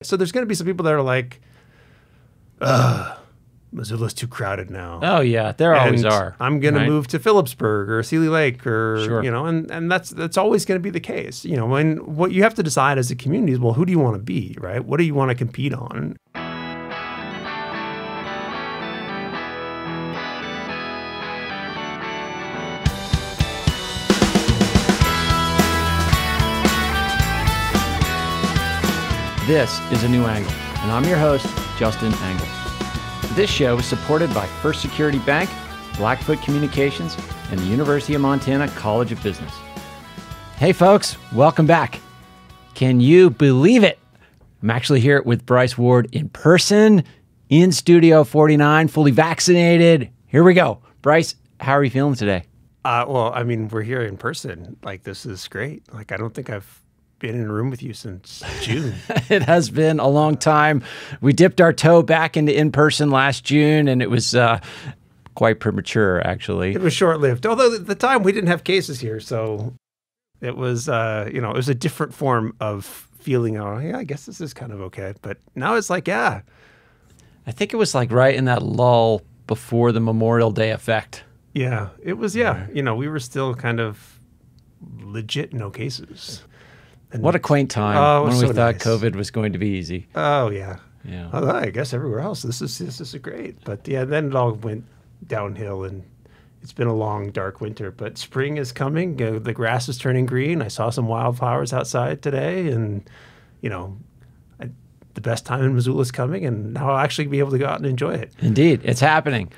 So there's going to be some people that are like, Missoula's too crowded now. Oh yeah, there always are. I'm going to right? move to Phillipsburg or Sealy Lake or, Sure. and that's always going to be the case. And what you have to decide as a community is, well, who do you want to be, right? What do you want to compete on? This is A New Angle, and I'm your host, Justin Angle. This show is supported by First Security Bank, Blackfoot Communications, and the University of Montana College of Business. Hey folks, welcome back. Can you believe it? I'm actually here with Bryce Ward in person, in Studio 49, fully vaccinated. Here we go. Bryce, how are you feeling today? Well, I mean, we're here in person. Like, this is great. Like, I don't think I've been in a room with you since June. It has been a long time. We dipped our toe back into in-person last June, and it was quite premature, actually. It was short-lived. Although at the time we didn't have cases here, so it was, it was a different form of feeling. Oh, yeah, I guess this is kind of okay. But now it's like, yeah. I think it was like right in that lull before the Memorial Day effect. Yeah, it was, yeah. We were still kind of legit no cases. And what a quaint time when we thought nice. COVID was going to be easy. Oh, yeah. Yeah. Well, I guess everywhere else, this is great. But yeah, then it all went downhill, and it's been a long, dark winter. But spring is coming. The grass is turning green. I saw some wildflowers outside today, and, the best time in Missoula is coming, and now I'll actually be able to go out and enjoy it. Indeed, it's happening.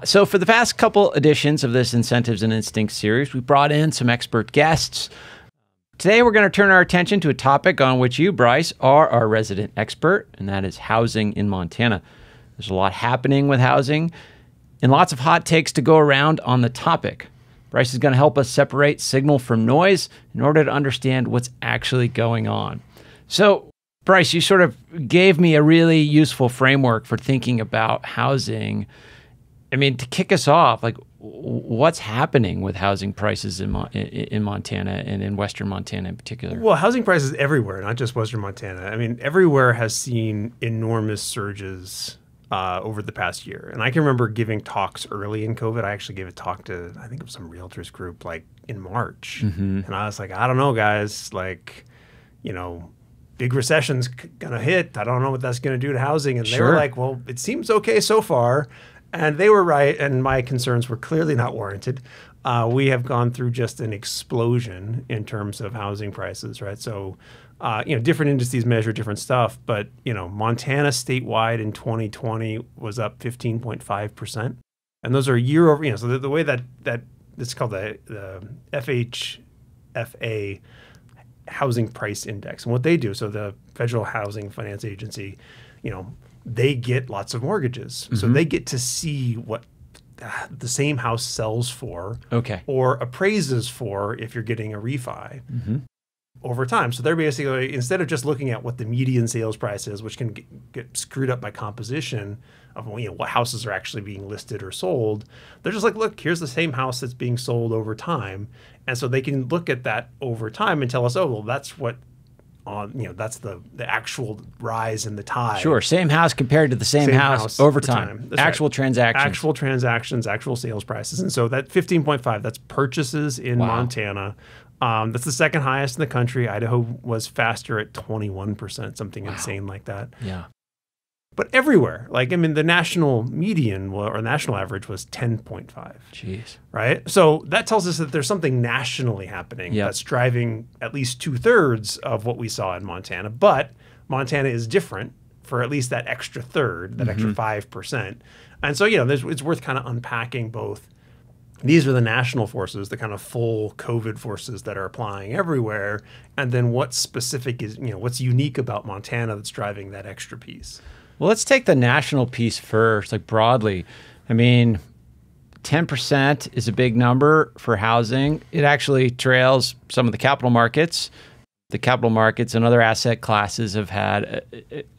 So for the past couple editions of this Incentives and Instincts series, we brought in some expert guests. Today, we're going to turn our attention to a topic on which you, Bryce, are our resident expert, and that is housing in Montana. There's a lot happening with housing and lots of hot takes to go around on the topic. Bryce is going to help us separate signal from noise in order to understand what's actually going on. So, Bryce, you sort of gave me a really useful framework for thinking about housing. I mean, to kick us off, like, what's happening with housing prices in Montana and in Western Montana in particular? Well, housing prices everywhere, not just Western Montana. I mean, everywhere has seen enormous surges over the past year. And I can remember giving talks early in COVID. I actually gave a talk to, I think it was some realtors group, like in March. Mm-hmm. And I was like, I don't know, guys, like, big recession's going to hit. I don't know what that's going to do to housing. And they were like, well, it seems okay so far. And they were right, and my concerns were clearly not warranted. We have gone through just an explosion in terms of housing prices, right? So, different industries measure different stuff, but, Montana statewide in 2020 was up 15.5%. And those are year over, so the way that it's called the FHFA Housing Price Index. And what they do, so the Federal Housing Finance Agency, they get lots of mortgages. Mm-hmm. So they get to see what the same house sells for or appraises for if you're getting a refi over time. So they're basically, instead of just looking at what the median sales price is, which can get screwed up by composition of what houses are actually being listed or sold, they're just like, look, here's the same house that's being sold over time. And so they can look at that over time and tell us, oh, well, that's what that's the actual rise in the tide. Sure, same house compared to the same house over time. Actual transactions. Actual transactions, actual sales prices. And so that 15.5, that's purchases in Montana. That's the second highest in the country. Idaho was faster at 21%, something insane like that. Yeah. But everywhere, the national median or national average was 10.5. Jeez. Right? So that tells us that there's something nationally happening that's driving at least 2/3 of what we saw in Montana. But Montana is different for at least that extra third, that extra 5%. And so, it's worth kind of unpacking both. These are the national forces, the kind of full COVID forces that are applying everywhere. And then what specific is, what's unique about Montana that's driving that extra piece. Well, let's take the national piece first, like broadly. I mean, 10% is a big number for housing. It actually trails some of the capital markets. The capital markets and other asset classes have had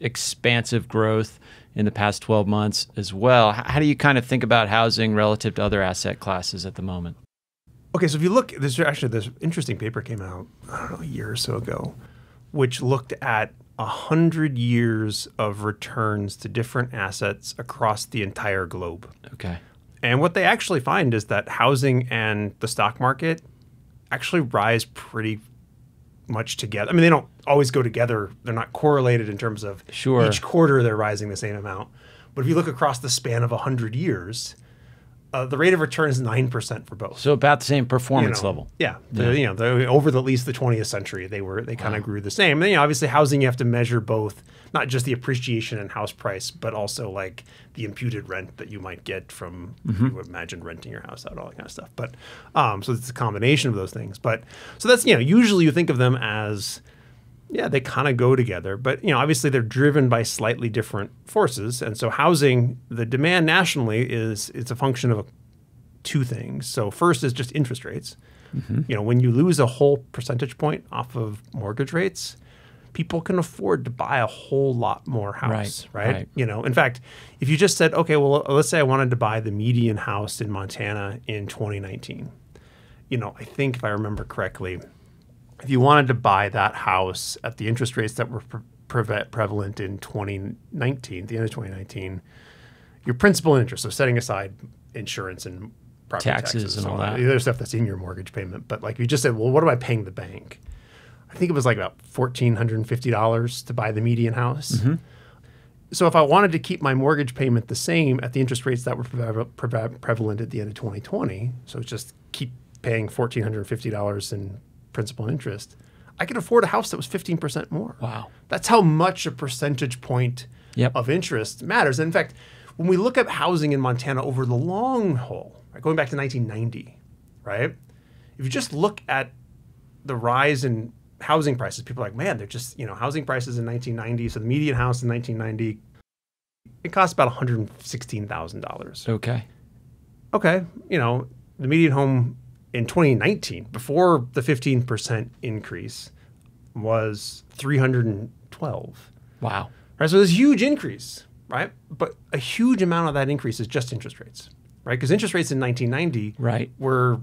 expansive growth in the past 12 months as well. How do you kind of think about housing relative to other asset classes at the moment? Okay, so if you look, there's interesting paper came out, I don't know, a year or so ago, which looked at 100 years of returns to different assets across the entire globe. Okay. And what they actually find is that housing and the stock market actually rise pretty much together. I mean, they don't always go together. They're not correlated in terms of Sure. each quarter they're rising the same amount. But if you look across the span of 100 years, the rate of return is 9% for both. So about the same performance level. Yeah. Over at least the 20th century, they kind of grew the same. And then, obviously, housing, you have to measure both, not just the appreciation in house price, but also like the imputed rent that you might get from, you imagine renting your house out, all that kind of stuff. But so it's a combination of those things. But so that's, usually you think of them as, they kind of go together. But, obviously they're driven by slightly different forces. And so housing, the demand nationally it's a function of two things. So first is just interest rates. When you lose a whole percentage point off of mortgage rates, people can afford to buy a whole lot more house, right? In fact, if you just said, okay, well, let's say I wanted to buy the median house in Montana in 2019. I think if I remember correctly, if you wanted to buy that house at the interest rates that were prevalent in 2019, the end of 2019, your principal and interest, so setting aside insurance and property taxes and all that. The other stuff that's in your mortgage payment. But like you just said, well, what am I paying the bank? I think it was like about $1,450 to buy the median house. So if I wanted to keep my mortgage payment the same at the interest rates that were prevalent at the end of 2020, so just keep paying $1,450 in principal and interest, I could afford a house that was 15% more. Wow. That's how much a percentage point of interest matters. And in fact, when we look at housing in Montana over the long haul, right, going back to 1990, right? If you just look at the rise in housing prices, people are like, man, they're just, housing prices in 1990. So the median house in 1990, it cost about $116,000. Okay. Okay. The median home in 2019, before the 15% increase, was $312,000. Wow. Right. So there's a huge increase, right? But a huge amount of that increase is just interest rates, right? Because interest rates in 1990 were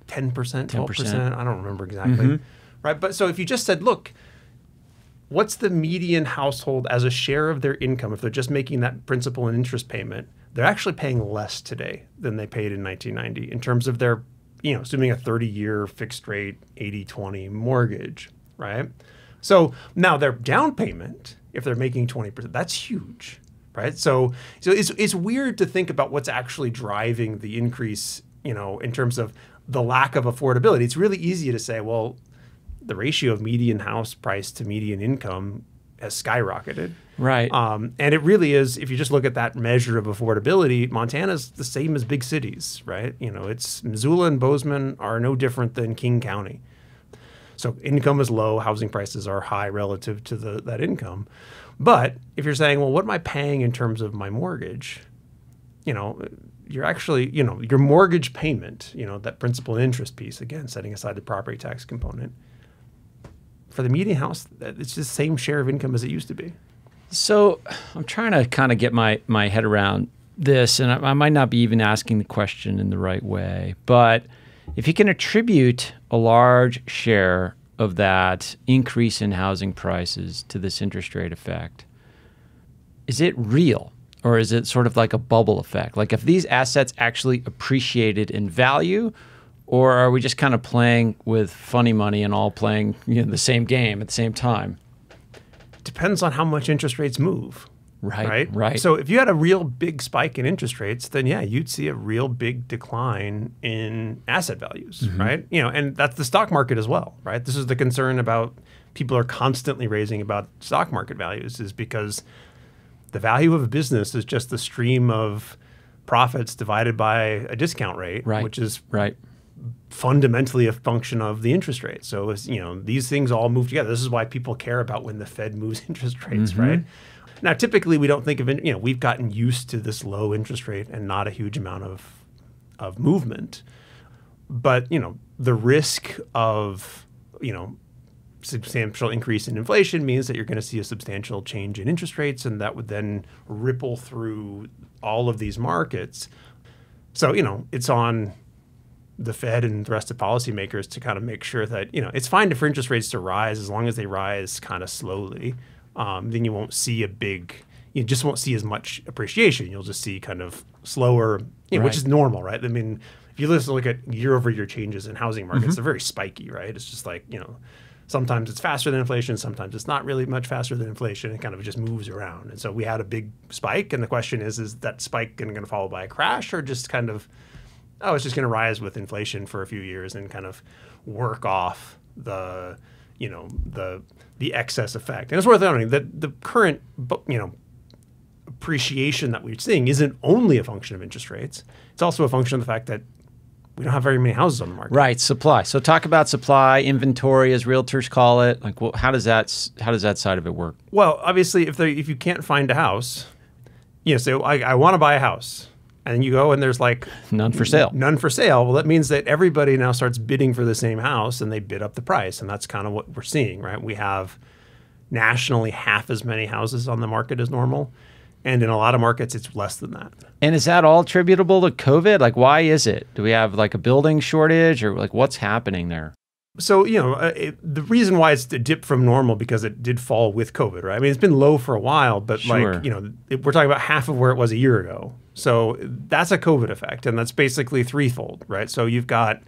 10%, 12%. I don't remember exactly. Right. But so if you just said, look, what's the median household as a share of their income, if they're just making that principal and interest payment, they're actually paying less today than they paid in 1990 in terms of their, assuming a 30-year fixed rate 80-20 mortgage, right? So now their down payment, if they're making 20%, that's huge, right? So it's weird to think about what's actually driving the increase, in terms of the lack of affordability. It's really easy to say, well, the ratio of median house price to median income has skyrocketed. Right. And it really is, if you just look at that measure of affordability, Montana's the same as big cities, right? It's Missoula and Bozeman are no different than King County. So income is low, housing prices are high relative to that income. But if you're saying, well, what am I paying in terms of my mortgage? You're actually, your mortgage payment, that principal and interest piece, again, setting aside the property tax component, for the median house, it's the same share of income as it used to be. So I'm trying to kind of get my head around this, and I might not be even asking the question in the right way, but if you can attribute a large share of that increase in housing prices to this interest rate effect, is it real? Or is it sort of like a bubble effect? Like if these assets actually appreciated in value, or are we just kind of playing with funny money and all playing the same game at the same time? Depends on how much interest rates move. Right. So if you had a real big spike in interest rates, then you'd see a real big decline in asset values, right? And that's the stock market as well, right? This is the concern about people are constantly raising about stock market values, is because the value of a business is just the stream of profits divided by a discount rate, which is fundamentally a function of the interest rate. So these things all move together. This is why people care about when the Fed moves interest rates, right? Now, typically we don't think of it, we've gotten used to this low interest rate and not a huge amount of movement. But, the risk of, substantial increase in inflation means that you're going to see a substantial change in interest rates, and that would then ripple through all of these markets. So, it's on the Fed and the rest of policymakers to kind of make sure that, it's fine for interest rates to rise as long as they rise kind of slowly. Then you won't see you just won't see as much appreciation. You'll just see kind of slower, which is normal, right? I mean, if you look at year-over-year changes in housing markets, they're very spiky, right? It's just like, sometimes it's faster than inflation, sometimes it's not really much faster than inflation. It kind of just moves around. And so we had a big spike, and the question is that spike going to follow by a crash, or just kind of, it's just going to rise with inflation for a few years and kind of work off the excess effect. And it's worth noting that the current, appreciation that we're seeing isn't only a function of interest rates. It's also a function of the fact that we don't have very many houses on the market. Right, supply. So talk about supply, inventory, as realtors call it. Like, how does that side of it work? Well, obviously, if you can't find a house, so I want to buy a house, and you go and there's like none for sale. None for sale. Well, that means that everybody now starts bidding for the same house, and they bid up the price, and that's kind of what we're seeing, right? We have nationally half as many houses on the market as normal. And in a lot of markets, it's less than that. And is that all attributable to COVID? Like, why is it? Do we have like a building shortage, or like what's happening there? So, the reason why it's a dip from normal, because it did fall with COVID, right? I mean, it's been low for a while, but we're talking about half of where it was a year ago. So that's a COVID effect, and that's basically threefold, right? So you've got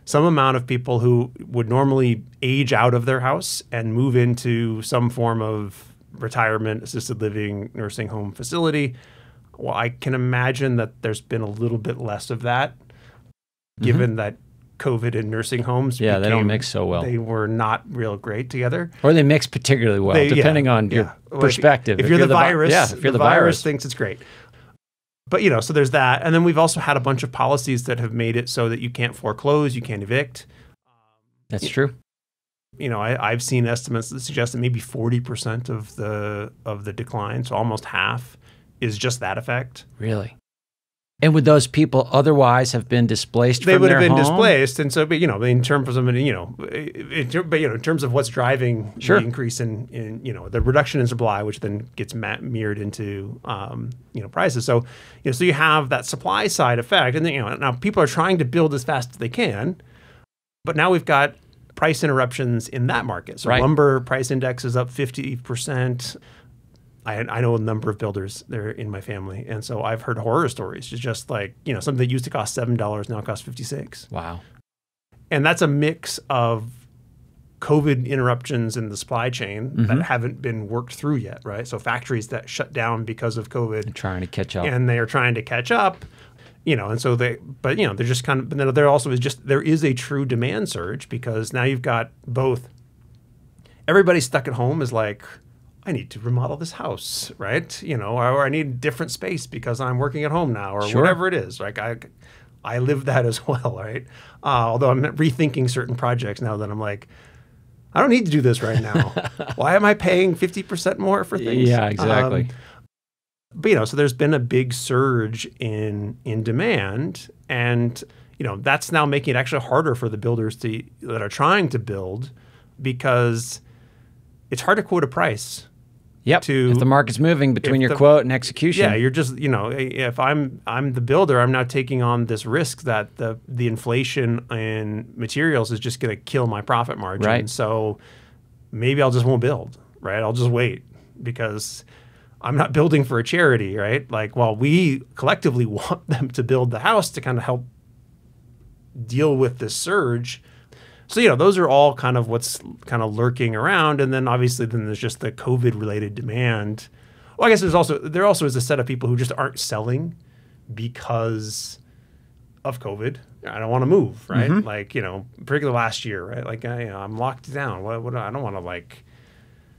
some amount of people who would normally age out of their house and move into some form of retirement, assisted living, nursing home facility. Well, I can imagine that there's been a little bit less of that, given that COVID and nursing homes, they don't mix so well. They were not real great together, or they mix particularly well, depending on your perspective. If you're the virus, if you're the virus, thinks it's great. But so there's that, and then we've also had a bunch of policies that have made it so that you can't foreclose, you can't evict. That's true. I've seen estimates that suggest that maybe 40% of the decline, so almost half, is just that effect. Really? And would those people otherwise have been displaced they from their home? They would have been displaced, and so, in terms of, in terms of what's driving the increase in the reduction in supply, which then gets mirrored into, prices. So, so you have that supply side effect, and then, now people are trying to build as fast as they can, but now we've got price interruptions in that market. So lumber price index is up 50%. I know a number of builders there in my family, and so I've heard horror stories. It's just like, something that used to cost $7 now costs $56. Wow. And that's a mix of COVID interruptions in the supply chain that haven't been worked through yet, right? So factories that shut down because of COVID. They're trying to catch up. And they are trying to catch up. And so they're just kind of, but there also is there is a true demand surge, because now you've got both. Everybody stuck at home is like, I need to remodel this house, right? Or I need different space because I'm working at home now, or whatever it is. Like I live that as well, right? Although I'm rethinking certain projects now that I'm like, I don't need to do this right now. Why am I paying 50% more for things? Yeah, exactly. But so there's been a big surge in demand, and that's now making it actually harder for the builders that are trying to build, because it's hard to quote a price. Yep. If the market's moving between your quote and execution. Yeah, you're just if I'm the builder, I'm now taking on this risk that the inflation in materials is just going to kill my profit margin. Right. So maybe I'll just won't build. Right. I'll just wait, because I'm not building for a charity, right? Like, while we collectively want them to build the house to kind of help deal with this surge. So, those are all kind of what's kind of lurking around. And then obviously there's just the COVID related demand. Well, I guess there also is a set of people who just aren't selling because of COVID. I don't want to move, right? Like, particularly last year, right? Like, I'm locked down. I don't want to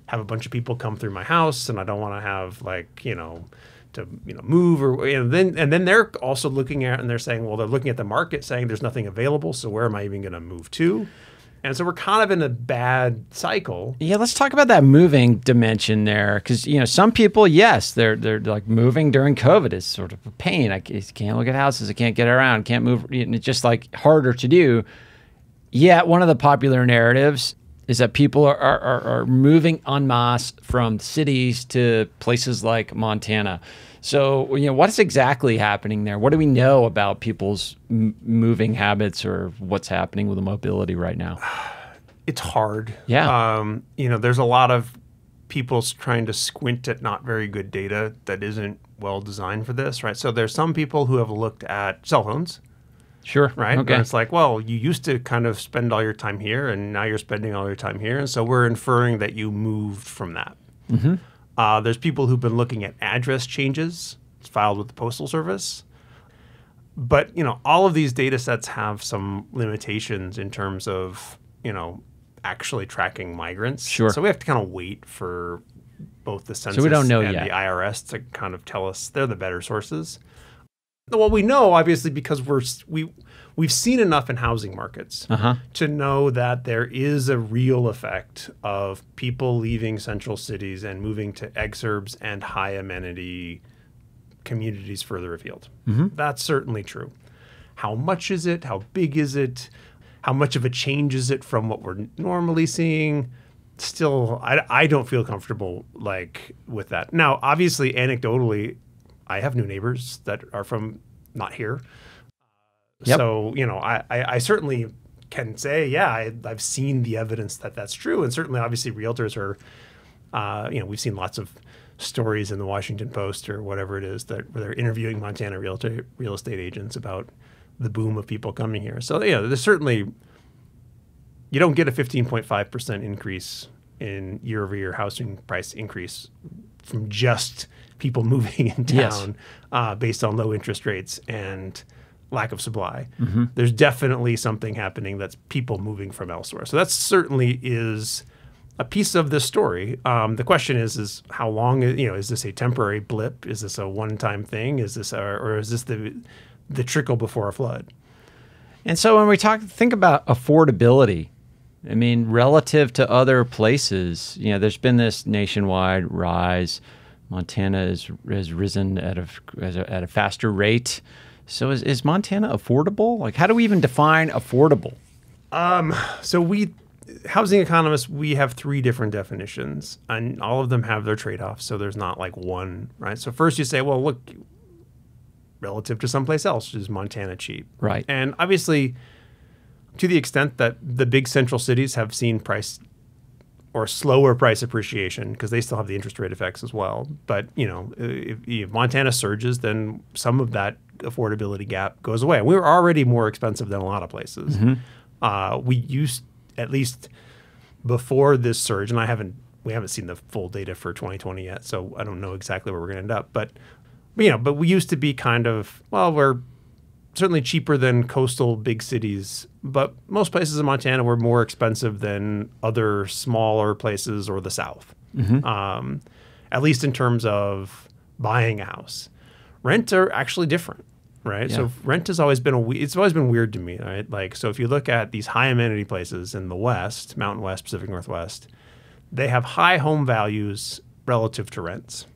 have a bunch of people come through my house, and I don't want to have to move, or then they're also looking at, and they're saying, well, they're looking at the market saying there's nothing available, so where am I even going to move to? And so we're kind of in a bad cycle. Yeah, let's talk about that moving dimension there, because some people, yes, they're like moving during COVID is sort of a pain. I can't look at houses, I can't get around, can't move. It's just like harder to do. Yeah, one of the popular narratives is that people are moving en masse from cities to places like Montana. So, what is exactly happening there? What do we know about people's moving habits or what's happening with the mobility right now? It's hard. Yeah. There's a lot of people trying to squint at not very good data that isn't well designed for this, right? So there's some people who have looked at cell phones. Sure. Right? Okay. And it's like, well, you used to kind of spend all your time here, and now you're spending all your time here. And so we're inferring that you moved from that. Mm-hmm. There's people who've been looking at address changes filed with the Postal Service. But, all of these data sets have some limitations in terms of, actually tracking migrants. Sure. So we have to kind of wait for both the census we don't know and yet. the IRS to kind of tell us they're the better sources. Well, we know, obviously, because we've seen enough in housing markets to know that there is a real effect of people leaving central cities and moving to exurbs and high amenity communities further afield. That's certainly true. How much is it? How big is it? How much of a change is it from what we're normally seeing? Still, I don't feel comfortable with that. Now, obviously, anecdotally, I have new neighbors that are from not here. Yep. So, I certainly can say, yeah, I've seen the evidence that that's true. And certainly, obviously, realtors are, we've seen lots of stories in the Washington Post or whatever it is where they're interviewing Montana real estate agents about the boom of people coming here. So, there's certainly, you don't get a 15.5% increase in year-over-year housing price increase from just people moving in town based on low interest rates and lack of supply. There's definitely something happening that's people moving from elsewhere. So that certainly is a piece of this story. The question is how long, is this a temporary blip? Is this a one-time thing? Is this, or is this the trickle before a flood? And so when we think about affordability, I mean, relative to other places, there's been this nationwide rise. Montana has risen at a faster rate. So is Montana affordable? How do we even define affordable? So housing economists, we have three different definitions, and all of them have their trade-offs. So there's not one, right? So first you say, well, look, relative to someplace else, is Montana cheap? Right. And obviously, to the extent that the big central cities have seen price or slower price appreciation, because they still have the interest rate effects as well. But, if Montana surges, then some of that affordability gap goes away. We were already more expensive than a lot of places. We used, at least before this surge, and we haven't seen the full data for 2020 yet, so I don't know exactly where we're going to end up. But we used to be kind of, we're certainly cheaper than coastal big cities, but most places in Montana were more expensive than other smaller places or the South, at least in terms of buying a house. Rent are actually different, right? Yeah. So rent has always been it's always been weird to me, right? So if you look at these high amenity places in the West, Mountain West, Pacific Northwest, they have high home values relative to rents.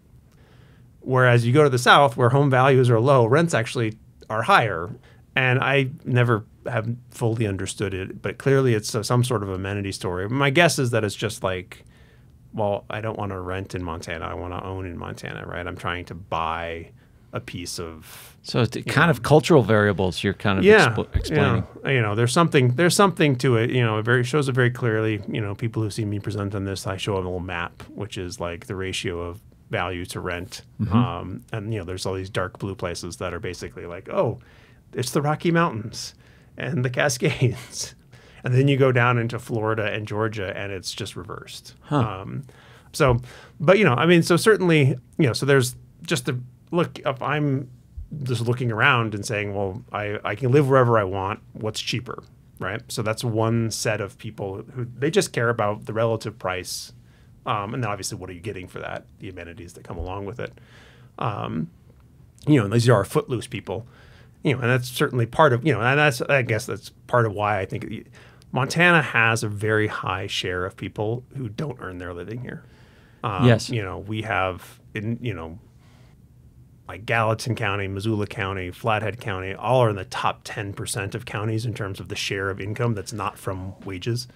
Whereas you go to the South, where home values are low, rents actually are higher. And I never have fully understood it, but clearly it's some sort of amenity story. My guess is that it's just I don't want to rent in Montana. I want to own in Montana, right? I'm trying to buy a piece of... So it's kind of cultural variables you're kind of explaining. There's something to it. It shows it very clearly. People who see me present on this, I show them a little map, which is the ratio of value to rent. And there's all these dark blue places that are basically it's the Rocky Mountains and the Cascades. And then you go down into Florida and Georgia and it's just reversed. So certainly, so there's just look, if I'm just looking around and saying, well, I can live wherever I want, what's cheaper, right? So that's one set of people who they just care about the relative price. And then obviously, what are you getting for that? The amenities that come along with it. And these are our footloose people, and that's certainly part of, and I guess that's part of why I think Montana has a very high share of people who don't earn their living here. Yes. We have Gallatin County, Missoula County, Flathead County, all are in the top 10% of counties in terms of the share of income that's not from wages.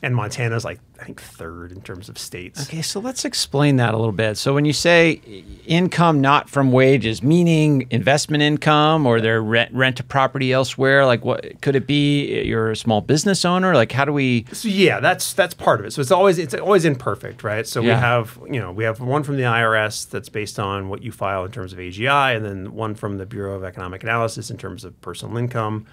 And Montana's like, I think, third in terms of states. Okay, so let's explain that a little bit. So when you say income not from wages, meaning investment income or their rent a property elsewhere, like what could it be? You're a small business owner. Like how do we? So yeah, that's part of it. So it's always imperfect, right? So we have one from the IRS that's based on what you file in terms of AGI, and then one from the Bureau of Economic Analysis in terms of personal income.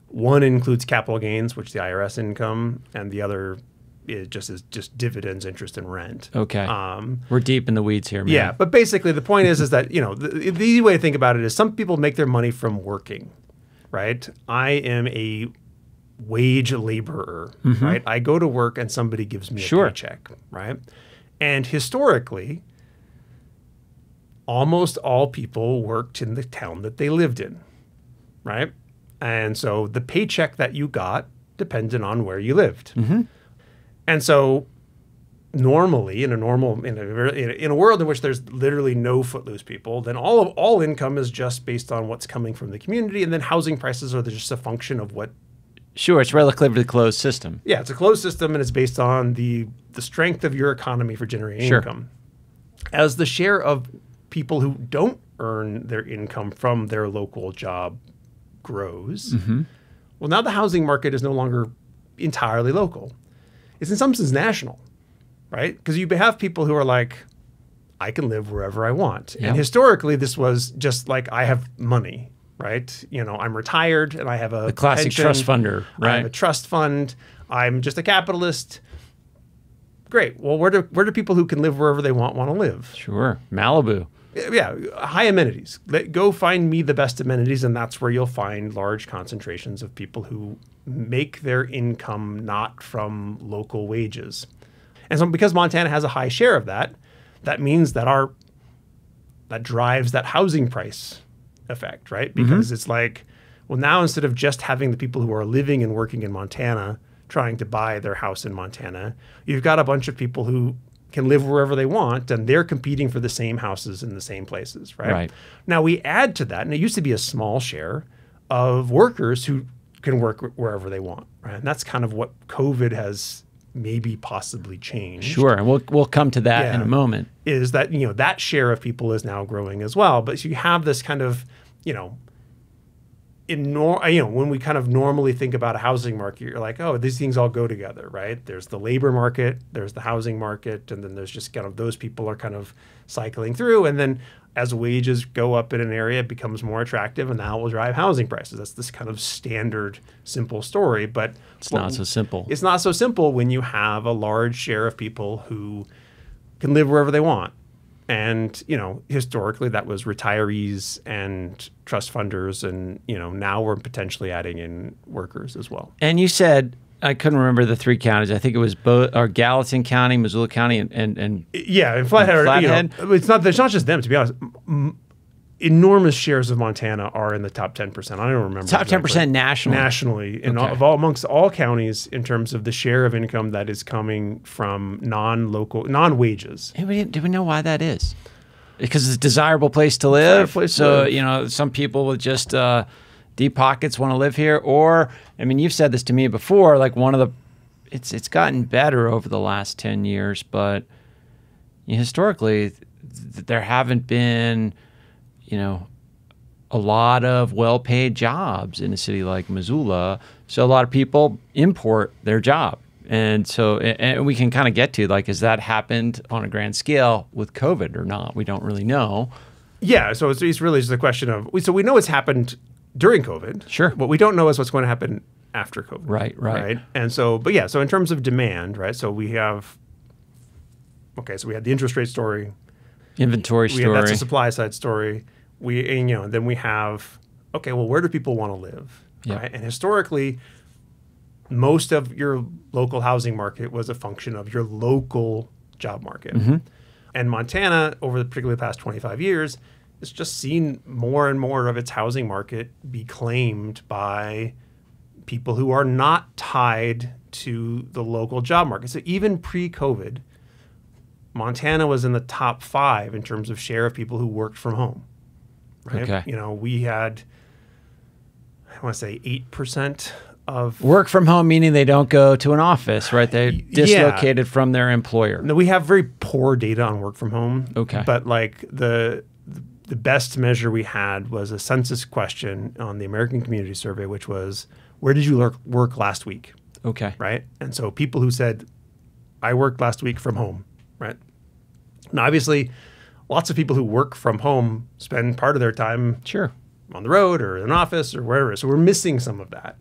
One includes capital gains, which the IRS income, and the other is just dividends, interest, and rent. Okay. We're deep in the weeds here, man. Yeah, but basically the point is that, the easy way to think about it is some people make their money from working, right? I am a wage laborer, right? I go to work and somebody gives me a paycheck, right? And historically, almost all people worked in the town that they lived in, right? And so the paycheck that you got depended on where you lived. And so normally in a world in which there's literally no footloose people, then all income is just based on what's coming from the community, and then housing prices are just a function of what. Sure, it's a relatively closed system. Yeah, it's a closed system, and it's based on the strength of your economy for generating income. As the share of people who don't earn their income from their local job grows, well, now the housing market is no longer entirely local. It's in some sense national, right? Because you have people who are like, I can live wherever I want. And historically, this was just like, I have money, right? I'm retired and I have a classic pension, trust funder, right? I have a trust fund. I'm just a capitalist. Great. Well, where do people who can live wherever they want to live? Sure. Malibu. Yeah, high amenities. Go find me the best amenities, and that's where you'll find large concentrations of people who make their income not from local wages. And so because Montana has a high share of that, that means that that drives that housing price effect, right? Because it's like, well, now instead of just having the people who are living and working in Montana trying to buy their house in Montana, you've got a bunch of people who can live wherever they want, and they're competing for the same houses in the same places, right? Now we add to that, and it used to be a small share of workers who can work wherever they want, right? And that's kind of what COVID has maybe possibly changed. Sure, and we'll come to that in a moment. Is that, that share of people is now growing as well. But so you have this kind of, when we kind of normally think about a housing market, you're like, oh, these things all go together, right? There's the labor market, there's the housing market, and then there's just kind of those people are kind of cycling through. And then as wages go up in an area, it becomes more attractive, and that will drive housing prices. That's this kind of standard, simple story. But it's not so simple. It's not so simple when you have a large share of people who can live wherever they want. And, historically that was retirees and trust funders. And, now we're potentially adding in workers as well. And you said, I couldn't remember the three counties. I think it was Gallatin County, Missoula County, and yeah, and Flathead. It's not just them, to be honest. Enormous shares of Montana are in the top 10%. I don't remember. Top 10% nationally. Nationally, amongst all counties in terms of the share of income that is coming from non-wages. Do we know why that is? Because it's a desirable place to live. Some people with just deep pockets want to live here. Or, you've said this to me before. Like it's gotten better over the last 10 years, but historically, there haven't been a lot of well-paid jobs in a city like Missoula. So a lot of people import their job. And so, and we can kind of get to, like, has that happened on a grand scale with COVID or not? We don't really know. Yeah, so it's really just a question of, so we know it's happened during COVID. Sure. What we don't know is what's going to happen after COVID. Right. And so, so in terms of demand, right, so we have, so we had the interest rate story. Inventory story. That's a supply side story. Then we have, where do people want to live? Yep. Right? And historically, most of your local housing market was a function of your local job market. And Montana, over particularly the past 25 years, has just seen more and more of its housing market be claimed by people who are not tied to the local job market. So even pre-COVID, Montana was in the top 5 in terms of share of people who worked from home. Right? Okay. We had, I want to say 8% work from home, meaning they don't go to an office, right? They're dislocated from their employer. No, we have very poor data on work from home. Okay. But like the best measure we had was a census question on the American Community Survey, which was, where did you work last week? Okay. Right? And so people who said, I worked last week from home, right? Now, obviously, lots of people who work from home spend part of their time on the road or in an office or wherever. So we're missing some of that.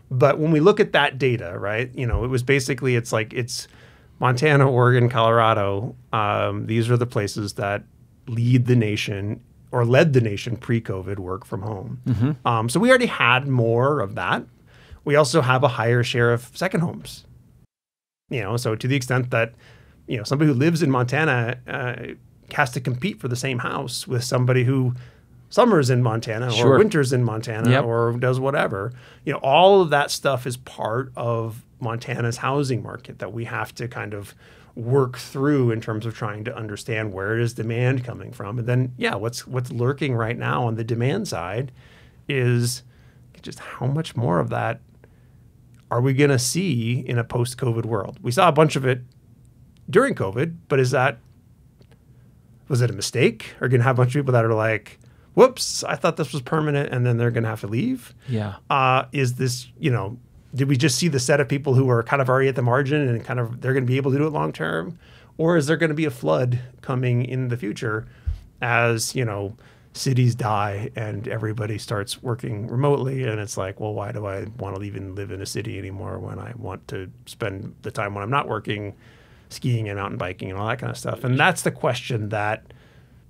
But when we look at that data, right, it was basically, it's Montana, Oregon, Colorado. These are the places that lead the nation or led the nation pre-COVID work from home. Mm-hmm. So we already had more of that. We also have a higher share of second homes. So to the extent that, somebody who lives in Montana has to compete for the same house with somebody who summers in Montana or winters in Montana or does whatever. All of that stuff is part of Montana's housing market that we have to kind of work through in terms of trying to understand where is demand coming from. And then, what's lurking right now on the demand side is just how much more of that are we going to see in a post-COVID world? We saw a bunch of it during COVID, but was it a mistake? Are going to have a bunch of people that are like, whoops, I thought this was permanent, and then they're going to have to leave? Yeah. Is this, did we just see the set of people who are kind of already at the margin and kind of they're going to be able to do it long term? Or is there going to be a flood coming in the future as, cities die and everybody starts working remotely, and it's like, well, why do I want to even live in a city anymore when I want to spend the time when I'm not working skiing and mountain biking and all that kind of stuff? And that's the question that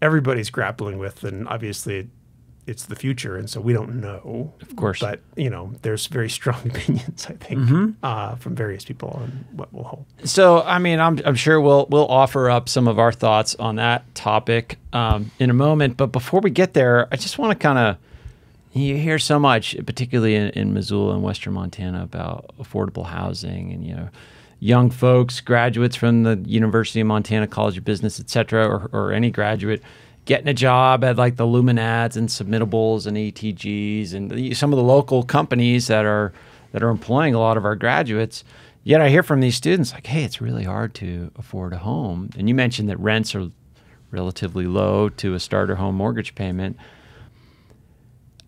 everybody's grappling with, and obviously it's the future, and so we don't know. Of course. But, there's very strong opinions, I think, from various people on what will hold. So, I'm sure we'll offer up some of our thoughts on that topic in a moment. But before we get there, I just want to you hear so much, particularly in Missoula and Western Montana, about affordable housing and, young folks, graduates from the University of Montana College of Business, et cetera, or any graduate getting a job at like the Luminads and Submittables and ETGs and some of the local companies that are employing a lot of our graduates. Yet I hear from these students like, hey, it's really hard to afford a home. And you mentioned that rents are relatively low to a starter home mortgage payment.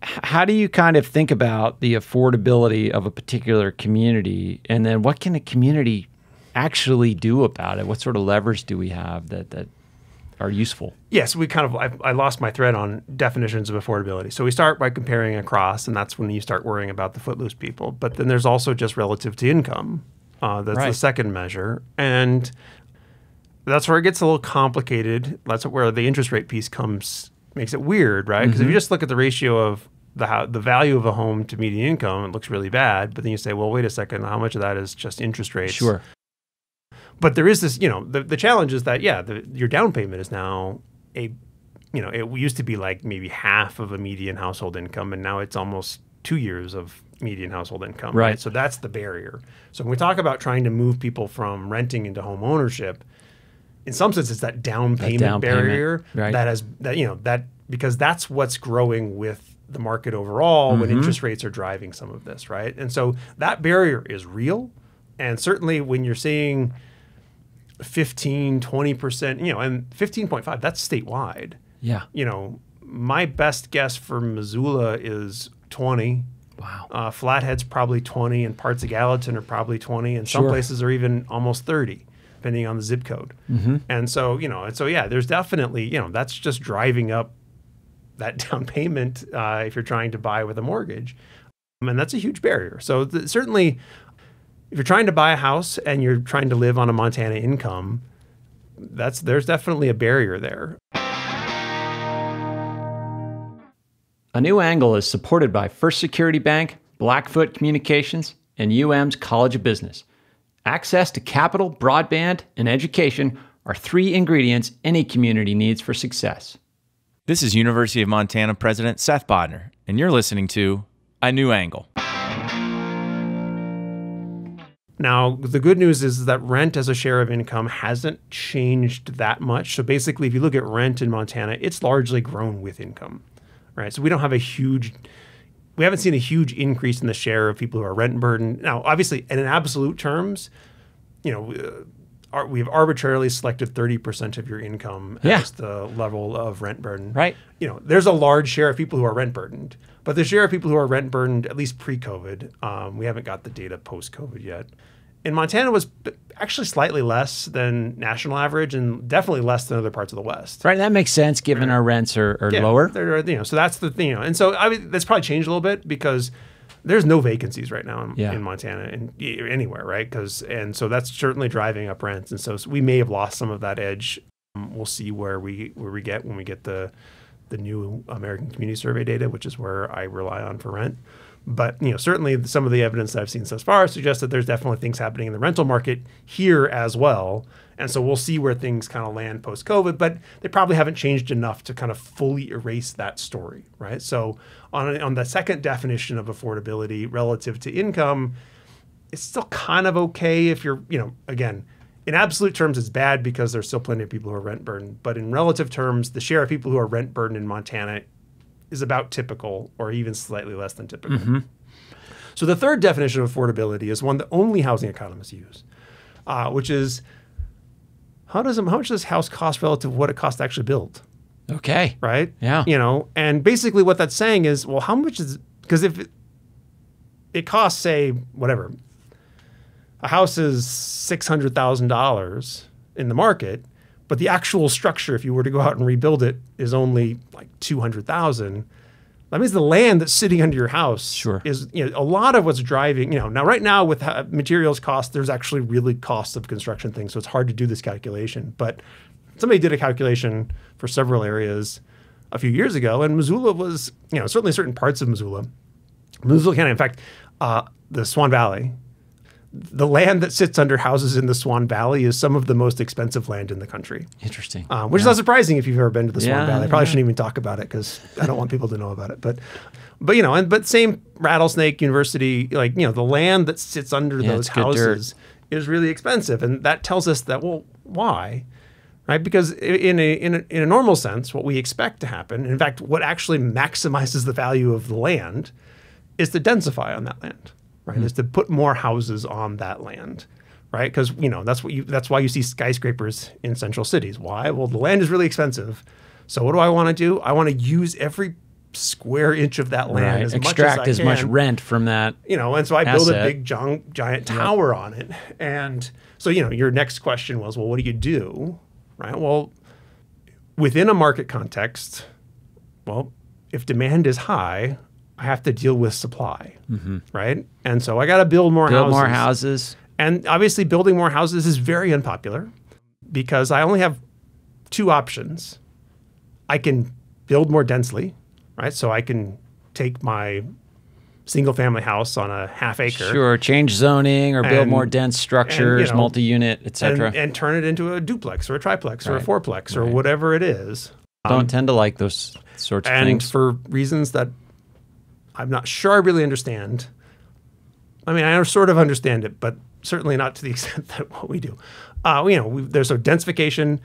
How do you kind of think about the affordability of a particular community? And then what can a community actually do about it? What sort of levers do we have that are useful? Yes, I lost my thread on definitions of affordability. So we start by comparing across, and that's when you start worrying about the footloose people. But then there's also just relative to income. That's the second measure. And that's where it gets a little complicated. That's where the interest rate piece makes it weird, right? Because if you just look at the ratio of the value of a home to median income, it looks really bad. But then you say, well, wait a second, how much of that is just interest rates? Sure. But there is this, the challenge is that, your down payment is now it used to be like maybe half of a median household income, and now it's almost 2 years of median household income. Right. So that's the barrier. So when we talk about trying to move people from renting into home ownership, in some sense, it's that down payment barrier that because that's what's growing with the market overall when interest rates are driving some of this, right? And so that barrier is real. And certainly when you're seeing 15, 20%, and 15.5, that's statewide. Yeah. My best guess for Missoula is 20. Wow. Flathead's probably 20, and parts of Gallatin are probably 20, and some places are even almost 30, depending on the zip code. And so, there's definitely, that's just driving up that down payment if you're trying to buy with a mortgage. And that's a huge barrier. So certainly, if you're trying to buy a house and you're trying to live on a Montana income, there's definitely a barrier there. A New Angle is supported by First Security Bank, Blackfoot Communications, and UM's College of Business. Access to capital, broadband, and education are 3 ingredients any community needs for success. This is University of Montana President Seth Bodner, and you're listening to A New Angle. Now, the good news is that rent as a share of income hasn't changed that much. So basically, if you look at rent in Montana, it's largely grown with income, right? So we don't have a huge we haven't seen a huge increase in the share of people who are rent burdened. Now, obviously, in absolute terms, we've arbitrarily selected 30% of your income as the level of rent burden. Right. There's a large share of people who are rent burdened, but the share of people who are rent burdened, at least pre-COVID, we haven't got the data post-COVID yet. In Montana was actually slightly less than national average and definitely less than other parts of the West. Right. That makes sense given our rents are lower. So that's the thing. And so that's probably changed a little bit because there's no vacancies right now in Montana and anywhere, right? And so that's certainly driving up rents. And so we may have lost some of that edge. We'll see where we get when we get the new American Community Survey data, which is where I rely on for rent. But certainly some of the evidence that I've seen so far suggests that there's definitely things happening in the rental market here as well. And so we'll see where things kind of land post-COVID, but they probably haven't changed enough to kind of fully erase that story, right? So on the second definition of affordability relative to income, it's still kind of okay if you're, again, in absolute terms, it's bad because there's still plenty of people who are rent burdened. But in relative terms, the share of people who are rent burdened in Montana is about typical or even slightly less than typical. Mm-hmm. So the third definition of affordability is one that only housing economists use, which is how much does this house cost relative to what it costs to actually build? Okay. Right? Yeah. And basically what that's saying is, well, how much is, because if it costs, say, whatever, a house is $600,000 in the market, but the actual structure, if you were to go out and rebuild it, is only like $200,000. That means the land that's sitting under your house is a lot of what's driving. Now right now with materials costs, there's actually really costs of construction things, so it's hard to do this calculation. But somebody did a calculation for several areas a few years ago, and Missoula was certainly certain parts of Missoula County. In fact, the Swan Valley. The land that sits under houses in the Swan Valley is some of the most expensive land in the country. Interesting. Which is not surprising if you've ever been to the Swan Valley. I probably shouldn't even talk about it because I don't want people to know about it. But same Rattlesnake University, the land that sits under those houses is really expensive, and that tells us that why? Right? Because in a normal sense, what we expect to happen, in fact, what actually maximizes the value of the land, is to densify on that land. Right, is to put more houses on that land, right? Because that's why you see skyscrapers in central cities. Why? Well, the land is really expensive. So what do I want to do? I want to use every square inch of that land as extract much as I can. Much rent from that. And so I build a big giant tower on it. And so your next question was, well, what do you do? Right? Well, within a market context, if demand is high, I have to deal with supply, right? And so I got to build more houses. And obviously building more houses is very unpopular because I only have two options. I can build more densely, right? So I can take my single family house on a half acre. Sure, change zoning or build more dense structures, multi-unit, et cetera. And turn it into a duplex or a triplex or a fourplex or whatever it is. Don't tend to like those sorts of things. And for reasons that I'm not sure I really understand. I mean, I sort of understand it, but certainly not to the extent that what we do. There's a densification.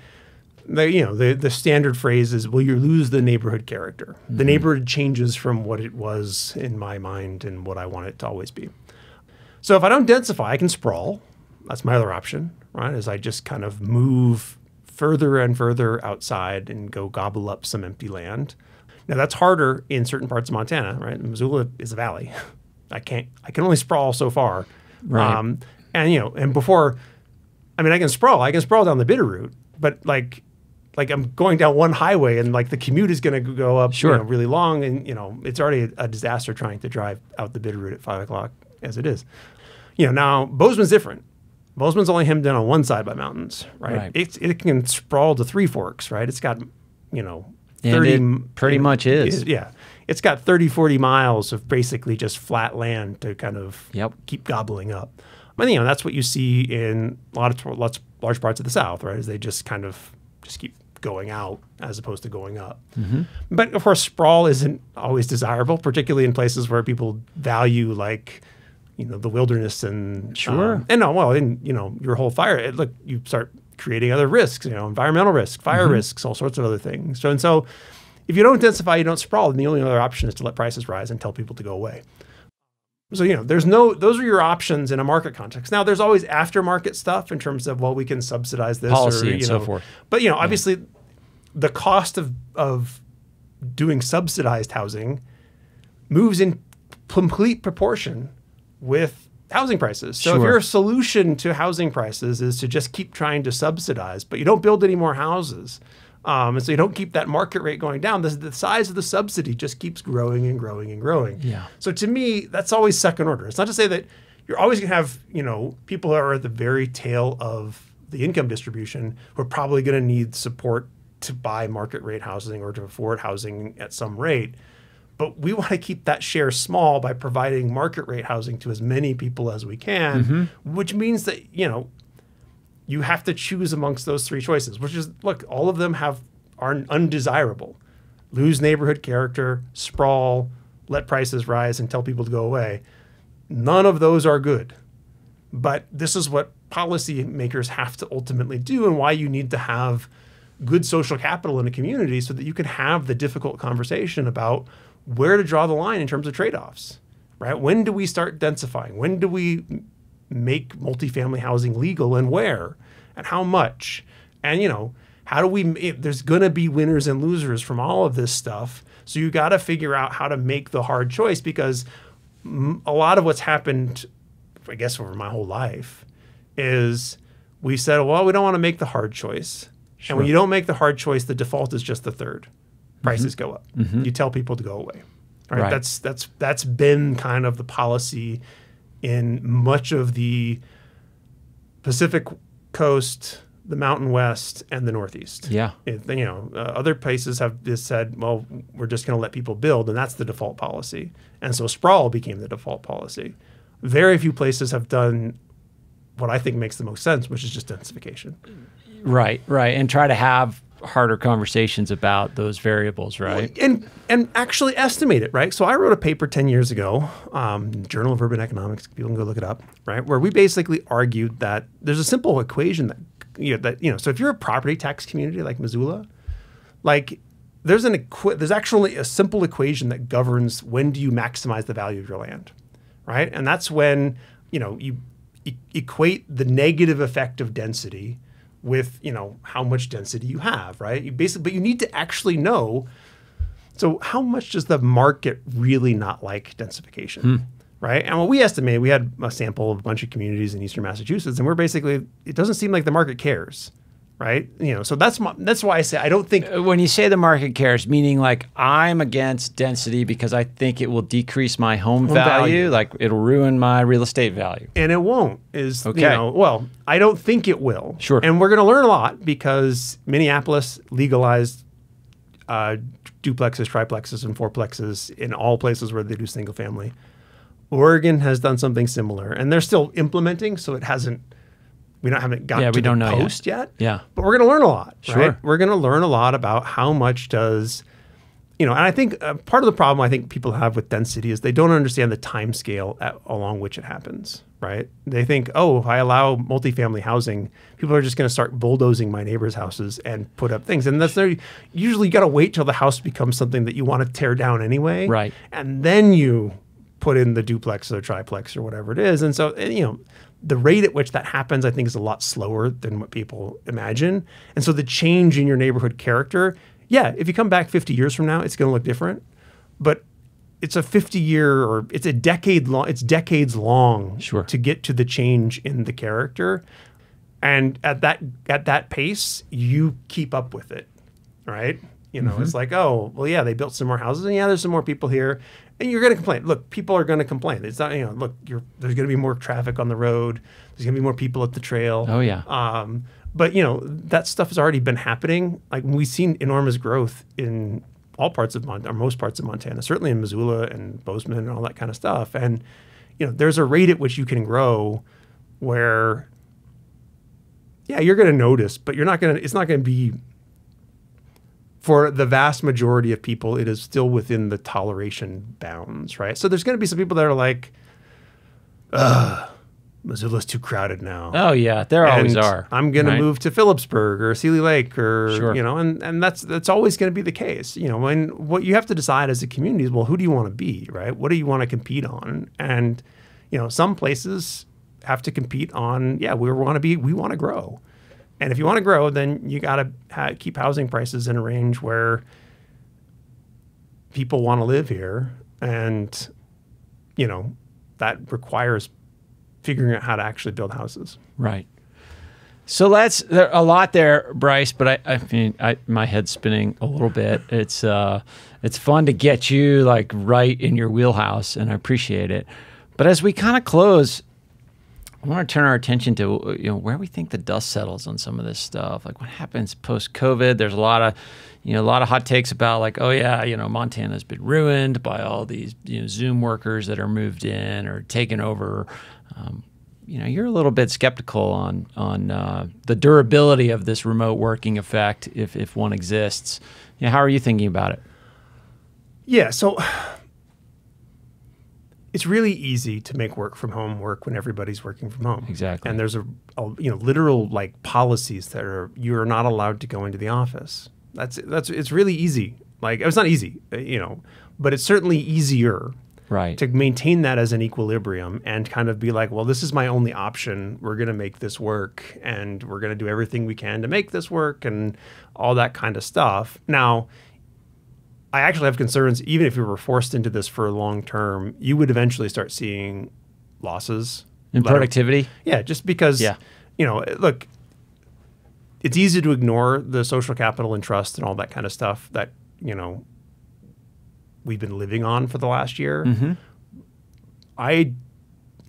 The standard phrase is, well, you lose the neighborhood character. The neighborhood changes from what it was in my mind and what I want it to always be. So if I don't densify, I can sprawl. That's my other option, right? Is I just kind of move further and further outside and go gobble up some empty land. Now that's harder in certain parts of Montana, right? Missoula is a valley. I can only sprawl so far. Right. And before, I can sprawl down the Bitterroot, but like I'm going down one highway and the commute is going to go up really long. And, it's already a disaster trying to drive out the Bitterroot at 5 o'clock as it is. Now Bozeman's different. Bozeman's only hemmed in on one side by mountains, right? It can sprawl to Three Forks, right? It's got, 30, and it pretty much is. It's got 30, 40 miles of basically just flat land to kind of keep gobbling up. But that's what you see in large parts of the South, right? Is they just kind of keep going out as opposed to going up. But of course, sprawl isn't always desirable, particularly in places where people value the wilderness and your whole fire. You start creating other risks, environmental risks, fire risks, all sorts of other things. So if you don't densify, you don't sprawl, then the only other option is to let prices rise and tell people to go away. So, those are your options in a market context. Now, there's always aftermarket stuff in terms of, well, we can subsidize this. Policy and so forth. But, obviously, the cost of doing subsidized housing moves in complete proportion with housing prices. So if your solution to housing prices is to just keep trying to subsidize, but you don't build any more houses, and so you don't keep that market rate going down, the size of the subsidy just keeps growing and growing and growing. Yeah. So to me, that's always second order. It's not to say that you're always going to have, people who are at the very tail of the income distribution who are probably going to need support to buy market rate housing or to afford housing at some rate. But we want to keep that share small by providing market rate housing to as many people as we can, which means that, you have to choose amongst those three choices, which is, look, all of them are undesirable. Lose neighborhood character, sprawl, let prices rise and tell people to go away. None of those are good. But this is what policymakers have to ultimately do, and why you need to have good social capital in a community so that you can have the difficult conversation about where to draw the line in terms of trade-offs, right? When do we start densifying? When do we make multifamily housing legal, and where and how much? And, how do we, there's going to be winners and losers from all of this stuff. So you got to figure out how to make the hard choice, because a lot of what's happened, I guess, over my whole life is we said, well, we don't want to make the hard choice. Sure. And when you don't make the hard choice, the default is just the third. Prices go up. You tell people to go away. Right? That's been kind of the policy in much of the Pacific Coast, the Mountain West, and the Northeast. Yeah. Other places have just said, well, we're just going to let people build, and that's the default policy. And so sprawl became the default policy. Very few places have done what I think makes the most sense, which is just densification. Right. And try to have harder conversations about those variables, right? And actually estimate it, right? So I wrote a paper 10 years ago, Journal of Urban Economics, people can go look it up, right? Where we basically argued that there's a simple equation so if you're a property tax community like Missoula, there's actually a simple equation that governs when do you maximize the value of your land, right? And that's when, you equate the negative effect of density with, how much density you have, right? But you need to actually know, so how much does the market really not like densification, right? And what we estimated, we had a sample of a bunch of communities in Eastern Massachusetts, and we're basically, it doesn't seem like the market cares, right? So that's why I say I don't think... When you say the market cares, meaning like I'm against density because I think it will decrease my home value, like it'll ruin my real estate value. And it won't, well, I don't think it will. Sure. And we're going to learn a lot because Minneapolis legalized duplexes, triplexes, and fourplexes in all places where they do single family. Oregon has done something similar, and they're still implementing, so it hasn't... We haven't got to the post yet. Yeah. But we're going to learn a lot, Sure. right? We're going to learn a lot about how much does, and I think part of the problem I think people have with density is they don't understand the time scale along which it happens, right? They think, if I allow multifamily housing, people are just going to start bulldozing my neighbors' houses and put up things. And usually you got to wait till the house becomes something that you want to tear down anyway. Right. And then you put in the duplex or triplex or whatever it is. And so, the rate at which that happens, I think, is a lot slower than what people imagine. And so the change in your neighborhood character, if you come back 50 years from now, it's going to look different. But it's a 50-year or it's a decade long. It's decades long to get to the change in the character. And at that pace, you keep up with it, right? It's like, they built some more houses, and there's some more people here. And you're going to complain. Look, people are going to complain. It's not, there's going to be more traffic on the road. There's going to be more people at the trail. Oh, yeah. But, that stuff has already been happening. Like, we've seen enormous growth in all parts of Montana, or most parts of Montana, certainly in Missoula and Bozeman and all that kind of stuff. And, there's a rate at which you can grow where, you're going to notice, but it's not going to be... For the vast majority of people, it is still within the toleration bounds, right? So there's going to be some people that are like, Missoula's too crowded now. Oh yeah, there always And are. I'm going right? to move to Phillipsburg or Sealy Lake or, Sure. and that's always going to be the case. And what you have to decide as a community is, well, who do you want to be, right? What do you want to compete on? And, some places have to compete on, we want to grow. And if you want to grow, then you got to keep housing prices in a range where people want to live here. And, that requires figuring out how to actually build houses. Right. So there's a lot there, Bryce, but I mean, my head's spinning a little bit. It's fun to get you like right in your wheelhouse, and I appreciate it. But as we kind of close, I want to turn our attention to where we think the dust settles on some of this stuff. Like what happens post-COVID. There's a lot of hot takes about like, oh yeah, Montana's been ruined by all these Zoom workers that are moved in or taken over. You're a little bit skeptical on the durability of this remote working effect if one exists. How are you thinking about it? Yeah, so it's really easy to make work from home work when everybody's working from home. Exactly. And there's a literal like policies that you're not allowed to go into the office. It's really easy. Like it's not easy, but it's certainly easier. Right. To maintain that as an equilibrium and kind of be like, well, this is my only option. We're going to make this work and we're going to do everything we can to make this work and all that kind of stuff. Now, I actually have concerns, even if you were forced into this for long term, you would eventually start seeing losses. In productivity? Yeah, just because, look, it's easy to ignore the social capital and trust and all that kind of stuff that, we've been living on for the last year. Mm-hmm.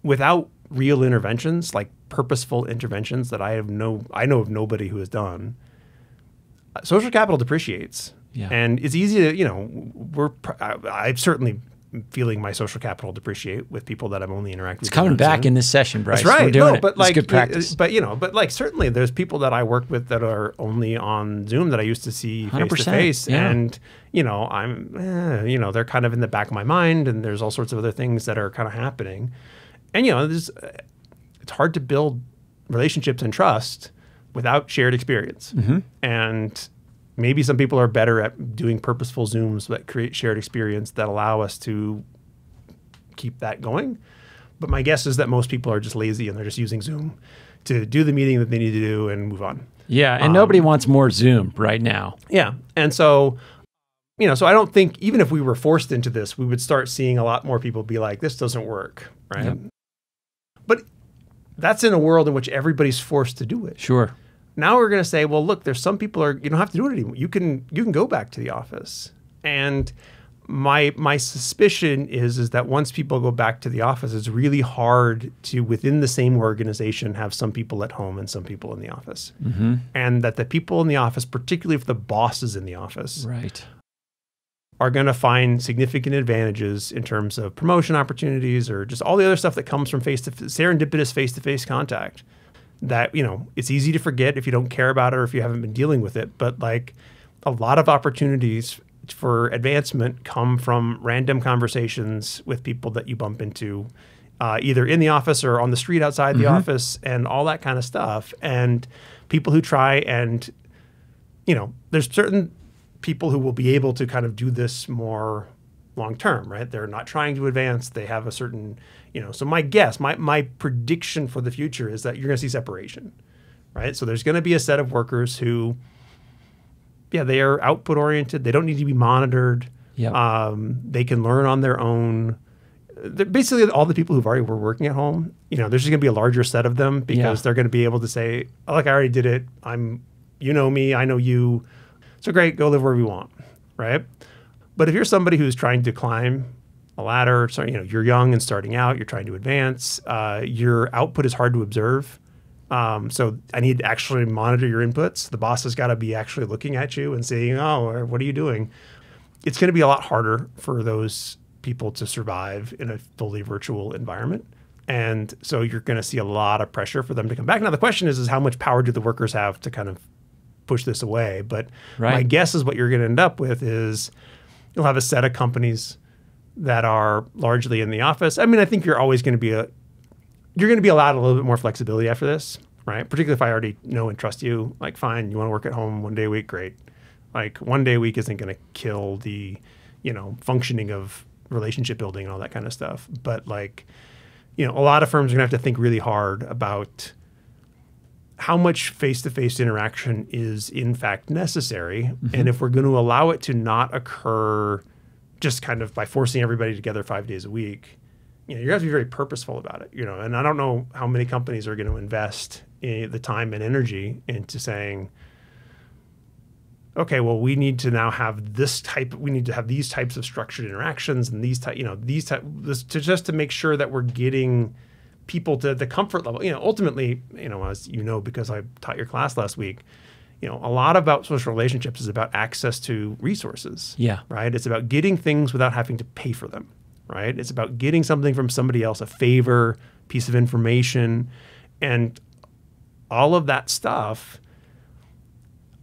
Without real interventions, like purposeful interventions that I know of nobody who has done, social capital depreciates. Yeah. And it's easy to, I'm certainly feeling my social capital depreciate with people that I'm only interacting with. It's coming back in this session, Bryce. That's right. We're doing no, it. but It's like, good practice. But certainly there's people that I work with that are only on Zoom that I used to see face to face. Yeah. And, they're kind of in the back of my mind and there's all sorts of other things that are kind of happening. And, it's hard to build relationships and trust without shared experience. Mm-hmm. And maybe some people are better at doing purposeful Zooms that create shared experience that allow us to keep that going. But my guess is that most people are just lazy and they're just using Zoom to do the meeting that they need to do and move on. Yeah, and nobody wants more Zoom right now. Yeah. And so, so I don't think even if we were forced into this, we would start seeing a lot more people be like, this doesn't work, right? Yep. But that's in a world in which everybody's forced to do it. Sure. Now we're going to say, well, look, there's some people you don't have to do it anymore. You can go back to the office. And my suspicion is that once people go back to the office, it's really hard to, within the same organization, have some people at home and some people in the office. Mm-hmm. And that the people in the office, particularly if the boss is in the office, right, are going to find significant advantages in terms of promotion opportunities or just all the other stuff that comes from serendipitous face-to-face contact. That, it's easy to forget if you don't care about it or if you haven't been dealing with it. But like a lot of opportunities for advancement come from random conversations with people that you bump into either in the office or on the street outside the office and all that kind of stuff. And people who try and, there's certain people who will be able to kind of do this more long term, right? They're not trying to advance. They have a certain, so my guess, my prediction for the future is that you're going to see separation, right? So there's going to be a set of workers who, they are output oriented. They don't need to be monitored. Yep. They can learn on their own. They're basically all the people who've already were working at home, there's just going to be a larger set of them because they're going to be able to say, oh, look, I already did it. You know me, I know you. So great, go live wherever you want, right? But if you're somebody who's trying to climb a ladder, so you're young and starting out, you're trying to advance, your output is hard to observe. So I need to actually monitor your inputs. The boss has got to be actually looking at you and saying, oh, what are you doing? It's going to be a lot harder for those people to survive in a fully virtual environment. And so you're going to see a lot of pressure for them to come back. Now, the question is how much power do the workers have to kind of push this away? But my guess is what you're going to end up with is you'll have a set of companies that are largely in the office. I mean, I think you're always going to be you're going to be allowed a little bit more flexibility after this, right? Particularly if I already know and trust you. Like, fine, you want to work at home 1 day a week, great. Like, 1 day a week isn't going to kill the, functioning of relationship building and all that kind of stuff. But like, a lot of firms are going to have to think really hard about how much face-to-face interaction is in fact necessary. And if we're going to allow it to not occur just kind of by forcing everybody together 5 days a week, you're going to have to be very purposeful about it, and I don't know how many companies are going to invest in the time and energy into saying, okay, well, we need to now have we need to have these types of structured interactions and to make sure that we're getting people to the comfort level. Ultimately, as you know, because I taught your class last week, a lot about social relationships is about access to resources. Yeah. Right? It's about getting things without having to pay for them. Right? It's about getting something from somebody else, a favor, piece of information, and all of that stuff.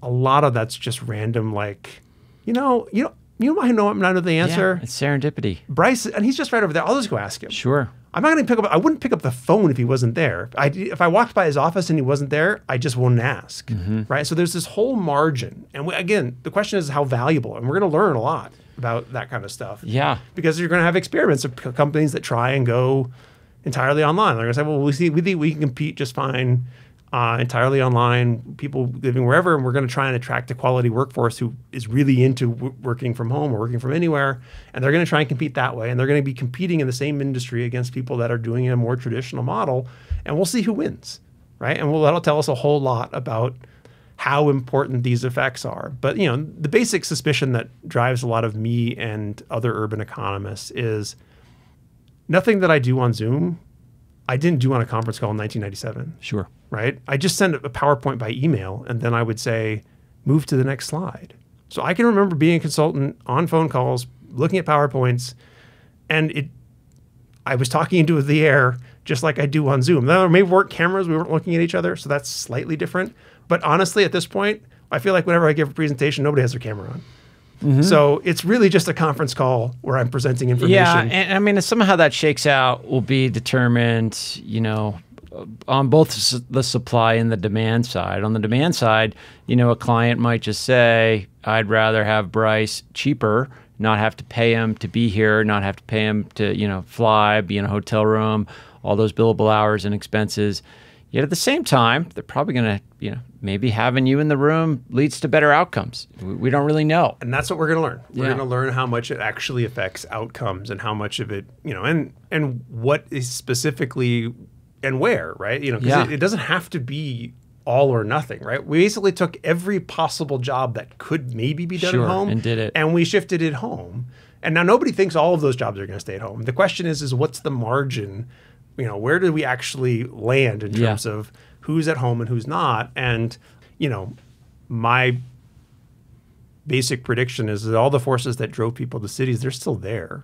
A lot of that's just random, like, you might know I'm not the answer. Yeah, it's serendipity. Bryce, and he's just right over there. I'll just go ask him. Sure. I'm not going to pick up. I wouldn't pick up the phone if he wasn't there. If I walked by his office and he wasn't there, I just wouldn't ask. Right. So there's this whole margin, and again, the question is how valuable, and we're going to learn a lot about that kind of stuff. Yeah. Because you're going to have experiments of companies that try and go entirely online. They're going to say, well, we think we can compete just fine entirely online, people living wherever, and we're going to try and attract a quality workforce who is really into working from home or working from anywhere, and they're going to try and compete that way, and they're going to be competing in the same industry against people that are doing a more traditional model, and we'll see who wins, right? And that'll tell us a whole lot about how important these effects are. But the basic suspicion that drives a lot of me and other urban economists is nothing that I do on Zoom, I didn't do on a conference call in 1997. Sure. Right? I just sent a PowerPoint by email, and then I would say, move to the next slide. So I can remember being a consultant on phone calls, looking at PowerPoints, and I was talking into the air just like I do on Zoom. There maybe weren't cameras, we weren't looking at each other, so that's slightly different. But honestly, at this point, I feel like whenever I give a presentation, nobody has their camera on. So it's really just a conference call where I'm presenting information. Yeah, and I mean, somehow that shakes out will be determined, on both the supply and the demand side. On the demand side, a client might just say, I'd rather have Bryce cheaper, not have to pay him to be here, not have to pay him to, fly, be in a hotel room, all those billable hours and expenses. Yet at the same time, they're probably going to, maybe having you in the room leads to better outcomes. We don't really know. And that's what we're going to learn. We're going to learn how much it actually affects outcomes and how much of it, and what is specifically and where, right? Because it doesn't have to be all or nothing, right? We basically took every possible job that could maybe be done at home and did it. And we shifted it home. And now nobody thinks all of those jobs are going to stay at home. The question is what's the margin? Where do we actually land in terms of who's at home and who's not? And, my basic prediction is that all the forces that drove people to cities, they're still there.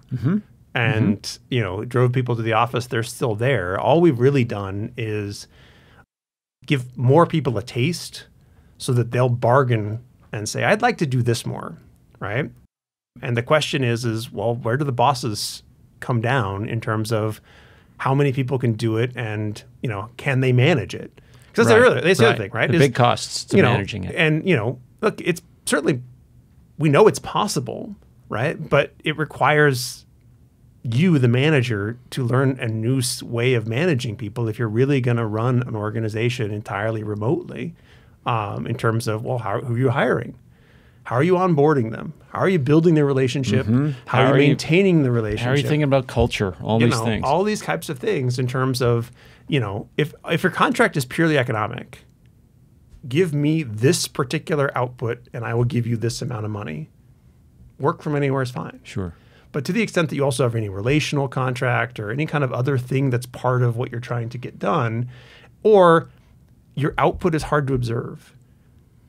And, drove people to the office, they're still there. All we've really done is give more people a taste so that they'll bargain and say, I'd like to do this more, right? And the question is, well, where do the bosses come down in terms of how many people can do it and, can they manage it? Because that's the other thing, right? The big costs to managing it. And, look, it's certainly, we know it's possible, right? But it requires you, the manager, to learn a new way of managing people if you're really going to run an organization entirely remotely, in terms of, well, who are you hiring? How are you onboarding them? How are you building their relationship? How are you maintaining the relationship? How are you thinking about culture? All these things. All these types of things in terms of, if your contract is purely economic, give me this particular output and I will give you this amount of money. Work from anywhere is fine. Sure. But to the extent that you also have any relational contract or any kind of other thing that's part of what you're trying to get done, or your output is hard to observe,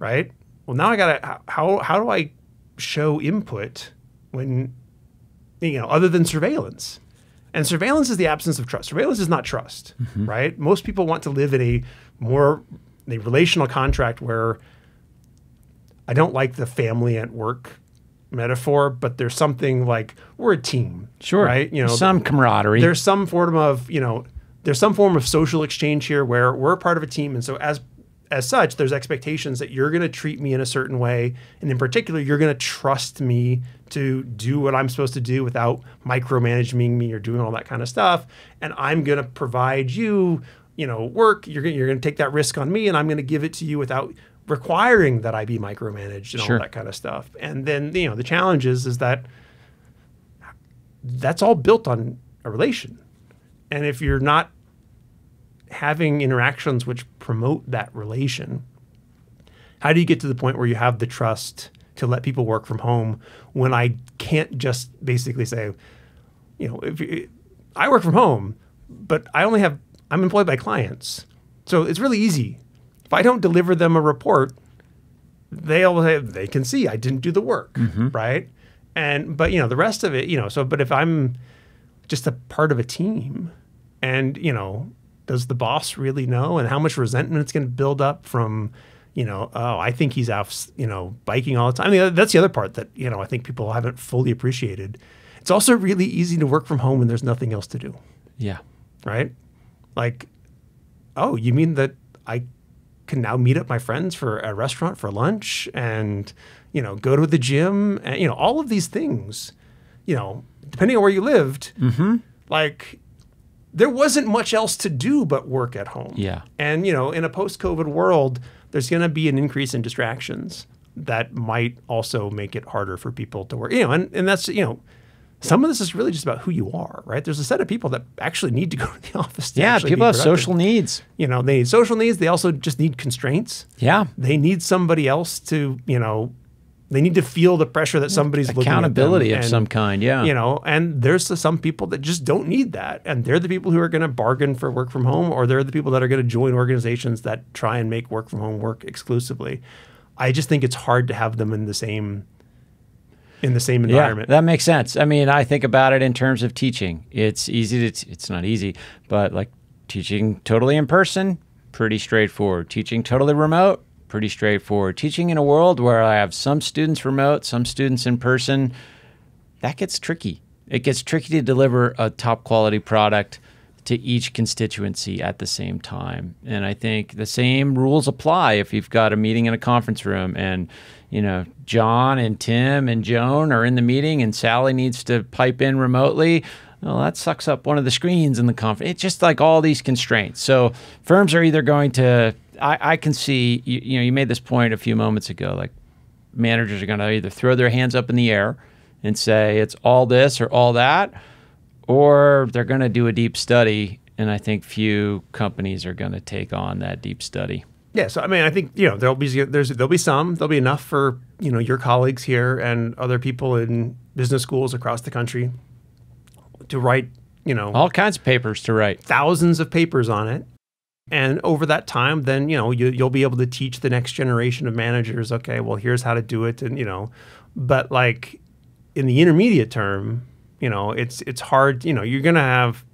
right? Well, now I gotta, how do I show input when, other than surveillance? And surveillance is the absence of trust. Surveillance is not trust, right? Most people want to live in a relational contract where I don't like the family at work metaphor, but there's something like we're a team, sure, right? Some camaraderie. There's some form of, there's some form of social exchange here where we're a part of a team. And so as such, there's expectations that you're going to treat me in a certain way. And in particular, you're going to trust me to do what I'm supposed to do without micromanaging me or doing all that kind of stuff. And I'm going to provide you, work. You're going to take that risk on me, and I'm going to give it to you without requiring that I be micromanaged and Sure. all that kind of stuff. And then, the challenge is that that's all built on a relation. And if you're not having interactions which promote that relation, how do you get to the point where you have the trust to let people work from home when I can't just basically say, I work from home, but I'm employed by clients. So it's really easy. If I don't deliver them a report, they can see I didn't do the work, right? But the rest of it, but if I'm just a part of a team and, does the boss really know? And how much resentment it's going to build up from, I think he's out, biking all the time. I mean, that's the other part that, I think people haven't fully appreciated. It's also really easy to work from home when there's nothing else to do. Yeah. Right? Like, oh, you mean that I can now meet up my friends for a restaurant for lunch and, go to the gym and, all of these things, depending on where you lived, like, there wasn't much else to do but work at home. Yeah. And, in a post-COVID world, there's going to be an increase in distractions that might also make it harder for people to work. And that's, some of this is really just about who you are, right? There's a set of people that actually need to go to the office. Yeah, people have social needs. They need social needs. They also just need constraints. Yeah. They need somebody else to, they need to feel the pressure that somebody's looking at them. Accountability of some kind, yeah. And there's some people that just don't need that. And they're the people who are going to bargain for work from home, or they're the people that are going to join organizations that try and make work from home work exclusively. I just think it's hard to have them in the same environment. Yeah, that makes sense. I mean, I think about it in terms of teaching. It's easy it's not easy, but like teaching totally in person, pretty straightforward. Teaching totally remote, pretty straightforward. Teaching in a world where I have some students remote, some students in person, that gets tricky. It gets tricky to deliver a top quality product to each constituency at the same time. And I think the same rules apply if you've got a meeting in a conference room and, John and Tim and Joan are in the meeting and Sally needs to pipe in remotely. Well, that sucks up one of the screens in the conference. It's just like all these constraints. So firms are either going to, I can see, you made this point a few moments ago, like managers are going to either throw their hands up in the air and say it's all this or all that, or they're going to do a deep study. And I think few companies are going to take on that deep study. Yeah, so I mean, I think there'll be enough for your colleagues here and other people in business schools across the country to write all kinds of papers to write, thousands of papers on it, and over that time, then you'll be able to teach the next generation of managers. Okay, well, here's how to do it, and but like in the intermediate term, it's hard. You're gonna have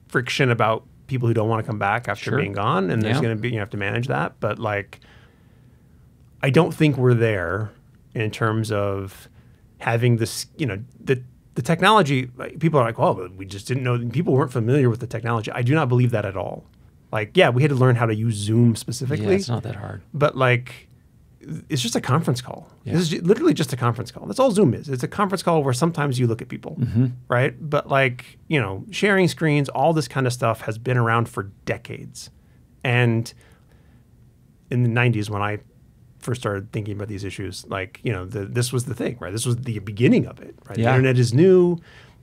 friction about people who don't want to come back after being gone, and there's going to be, you have to manage that. But like, I don't think we're there in terms of having this, the technology. Like, people are like, well, we just didn't know. People weren't familiar with the technology. I do not believe that at all. Like, yeah, we had to learn how to use Zoom specifically. Yeah, it's not that hard. But like, it's just a conference call. Yeah. This is literally just a conference call. That's all Zoom is. It's a conference call where sometimes you look at people, right? But like, sharing screens, all this kind of stuff has been around for decades. And in the 90s, when I first started thinking about these issues, like, this was the thing, right? This was the beginning of it, right? Yeah. The internet is new,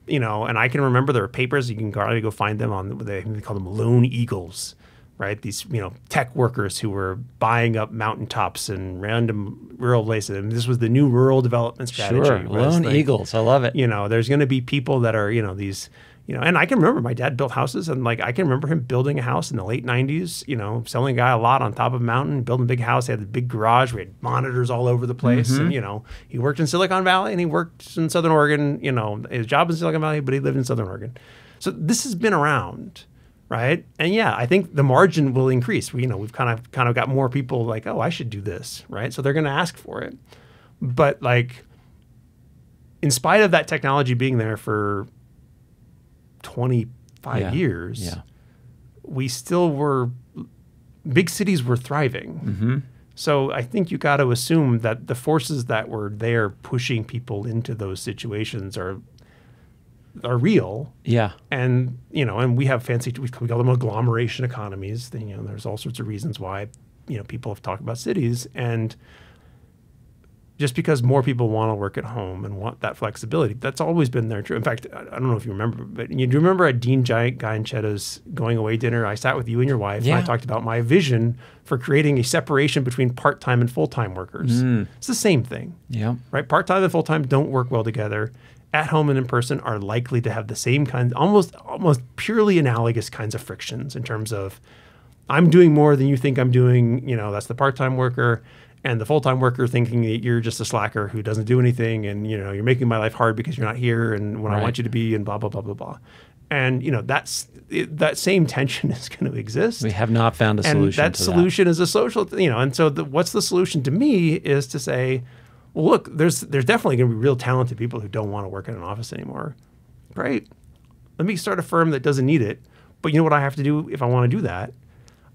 and I can remember there were papers, you can probably go find them on, they call them lone eagles, right? These, tech workers who were buying up mountaintops and random rural places. And this was the new rural development strategy. Sure, lone eagles. I love it. There's going to be people that are, these, and I can remember my dad built houses, and like, I can remember him building a house in the late 90s, selling a guy a lot on top of a mountain, building a big house. He had the big garage. We had monitors all over the place. And, he worked in Silicon Valley and he worked in Southern Oregon, his job was in Silicon Valley, but he lived in Southern Oregon. So this has been around. Right. And yeah, I think the margin will increase. We've kind of got more people like, oh, I should do this. Right. So they're going to ask for it. But like, in spite of that technology being there for 25 years, we still were, big cities were thriving. Mm-hmm. So I think you got to assume that the forces that were there pushing people into those situations are real. Yeah. And, and we have we call them agglomeration economies. There's all sorts of reasons why, people have talked about cities. And just because more people want to work at home and want that flexibility, that's always been there. In fact, I don't know if you remember, but do you remember at Dean Gianchetta's going away dinner? I sat with you and your wife, and I talked about my vision for creating a separation between part-time and full-time workers. It's the same thing. Yeah. Right? Part-time and full-time don't work well together. At home and in person are likely to have the same kind, almost purely analogous kinds of frictions in terms of, I'm doing more than you think I'm doing. That's the part-time worker. And the full-time worker thinking that you're just a slacker who doesn't do anything, and you're making my life hard because you're not here and when I want you to be, and blah blah blah blah blah. And that same tension is going to exist. We have not found a solution. And that solution is a social. And so what's the solution to me is to say, well, look, there's definitely going to be real talented people who don't want to work in an office anymore. Great, let me start a firm that doesn't need it. But you know what I have to do if I want to do that?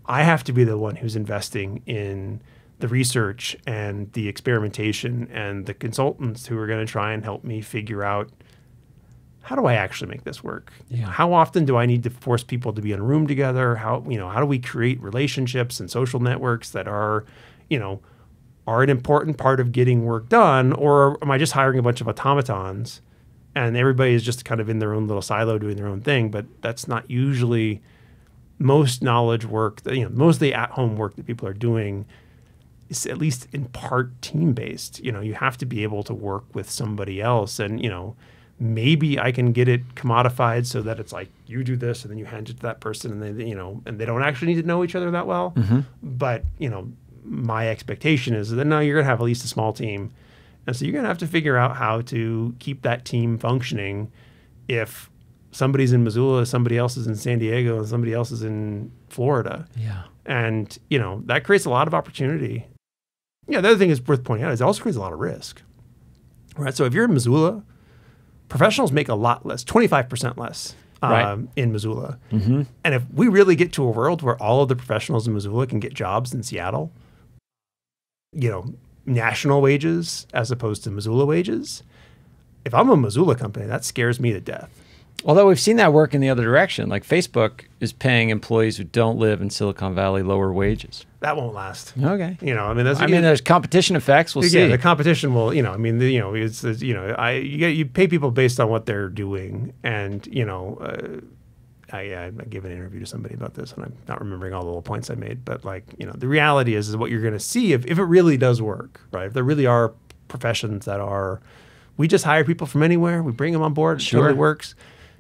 I have to be the one who's investing in the research and the experimentation and the consultants who are going to try and help me figure out, how do I actually make this work? Yeah. How often do I need to force people to be in a room together? How do we create relationships and social networks that are an important part of getting work done? Or am I just hiring a bunch of automatons and everybody is just kind of in their own little silo doing their own thing? But that's not usually most knowledge work, most of the at-home work that people are doing is at least in part team-based. You have to be able to work with somebody else, and maybe I can get it commodified so that it's like you do this and then you hand it to that person, and and they don't actually need to know each other that well. Mm-hmm. But my expectation is that no, you're gonna have at least a small team, and so you're gonna have to figure out how to keep that team functioning. If somebody's in Missoula, somebody else is in San Diego, and somebody else is in Florida. Yeah. And that creates a lot of opportunity. The other thing is worth pointing out is it also creates a lot of risk, right? So if you're in Missoula, professionals make a lot less, 25% less in Missoula. Mm-hmm. And if we really get to a world where all of the professionals in Missoula can get jobs in Seattle, national wages as opposed to Missoula wages, if I'm a Missoula company, that scares me to death. Although we've seen that work in the other direction. Like Facebook is paying employees who don't live in Silicon Valley lower wages. That won't last. Okay. There's competition effects. We'll see. The competition will, you pay people based on what they're doing. And, I gave an interview to somebody about this, and I'm not remembering all the little points I made. But the reality is what you're going to see if it really does work, right? If there really are professions that are, we just hire people from anywhere, we bring them on board, it totally works.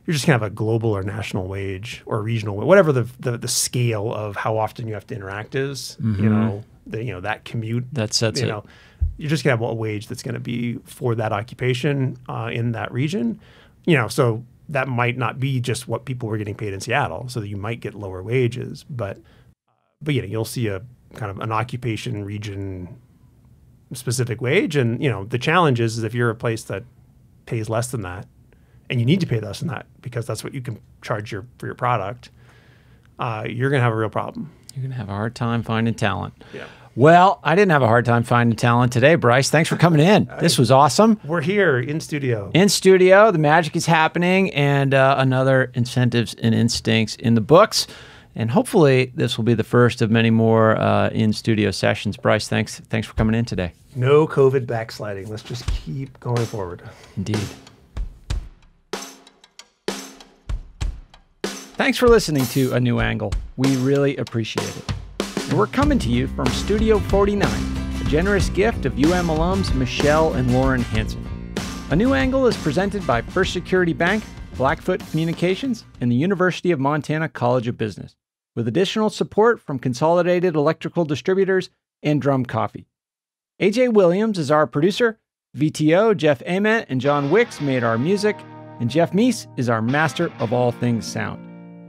You're just going to have a global or national wage or regional wage, whatever the scale of how often you have to interact is, that commute. That sets it. You're just going to have a wage that's going to be for that occupation in that region. So that might not be just what people were getting paid in Seattle, so that you might get lower wages. But you'll see a kind of an occupation region specific wage. And, the challenge is if you're a place that pays less than that, and you need to pay less than that because that's what you can charge for your product, you're going to have a real problem. You're going to have a hard time finding talent. Yeah. Well, I didn't have a hard time finding talent today, Bryce. Thanks for coming in. This was awesome. We're here in studio. In studio. The magic is happening, and another Incentives and Instincts in the books. And hopefully this will be the first of many more in-studio sessions. Bryce, thanks for coming in today. No COVID backsliding. Let's just keep going forward. Indeed. Thanks for listening to A New Angle. We really appreciate it. And we're coming to you from Studio 49, a generous gift of UM alums Michelle and Lauren Hansen. A New Angle is presented by First Security Bank, Blackfoot Communications, and the University of Montana College of Business, with additional support from Consolidated Electrical Distributors and Drum Coffee. AJ Williams is our producer, VTO, Jeff Ament, and John Wicks made our music, and Jeff Meese is our master of all things sound.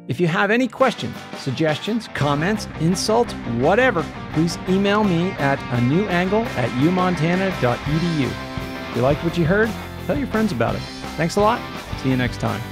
If you have any questions, suggestions, comments, insults, whatever, please email me at anewangle@umontana.edu. If you liked what you heard, tell your friends about it. Thanks a lot. See you next time.